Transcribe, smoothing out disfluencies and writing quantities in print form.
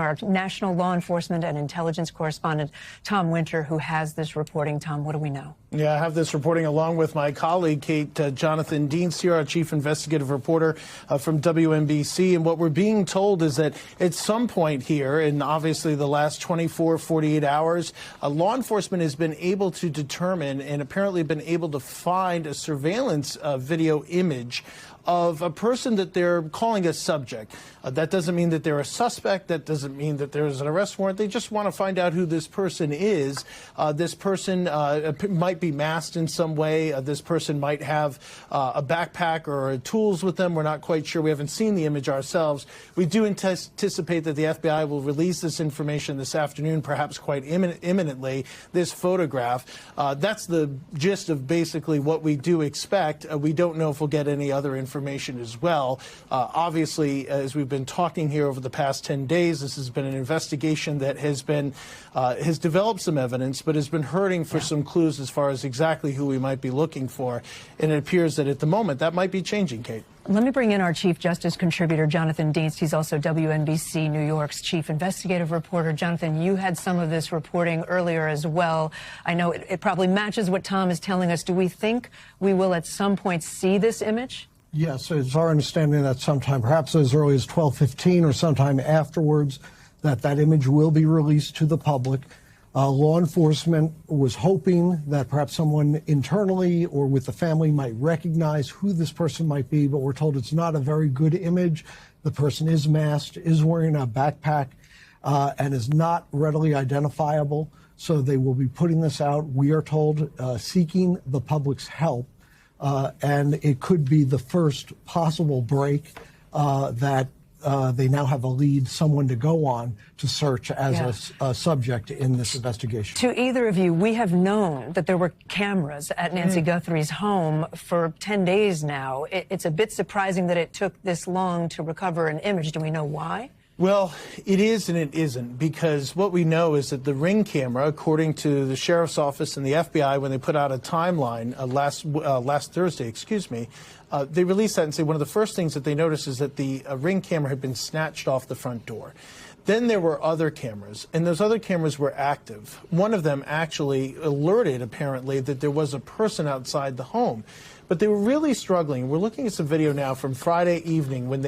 our national law enforcement and intelligence correspondent, Tom Winter, who has this reporting. Tom, what do we know? Yeah, I have this reporting along with my colleague, Kate. Jonathan Deans here, our chief investigative reporter from WNBC. And what we're being told is that at some point here, and obviously the last 24, 48 hours, law enforcement has been able to determine and apparently been able to find a surveillance video image of a person that they're calling a subject. That doesn't mean that they're a suspect. That doesn't mean that there's an arrest warrant. They just want to find out who this person is. This person might be masked in some way. This person might have a backpack or tools with them. We're not quite sure. We haven't seen the image ourselves. We do anticipate that the FBI will release this information this afternoon, perhaps quite imminently, this photograph. That's the gist of basically what we do expect. We don't know if we'll get any other information as well. Obviously, as we've been talking here over the past 10 days, this has been an investigation that has developed some evidence, but has been hurting for some clues as far as exactly who we might be looking for. And it appears that at the moment that might be changing, Kate. Let me bring in our Chief Justice contributor, Jonathan Deans. He's also WNBC New York's chief investigative reporter. Jonathan, you had some of this reporting earlier as well. I know it probably matches what Tom is telling us. Do we think we will at some point see this image? Yes, it's our understanding that sometime, perhaps as early as 12:15 or sometime afterwards, that image will be released to the public. Law enforcement was hoping that perhaps someone internally or with the family might recognize who this person might be, but we're told it's not a very good image. The person is masked, is wearing a backpack, and is not readily identifiable. So they will be putting this out, we are told, seeking the public's help. And it could be the first possible break that they now have a lead, someone to go on to search as a subject in this investigation. To either of you, we have known that there were cameras at Nancy Guthrie's home for 10 days now. It's a bit surprising that it took this long to recover an image. Do we know why? Well, it is and it isn't, because what we know is that the Ring camera, according to the Sheriff's Office and the FBI, when they put out a timeline last Thursday, they released that and say one of the first things that they noticed is that the Ring camera had been snatched off the front door. Then there were other cameras, and those other cameras were active. One of them actually alerted, apparently, that there was a person outside the home. But they were really struggling. We're looking at some video now from Friday evening when they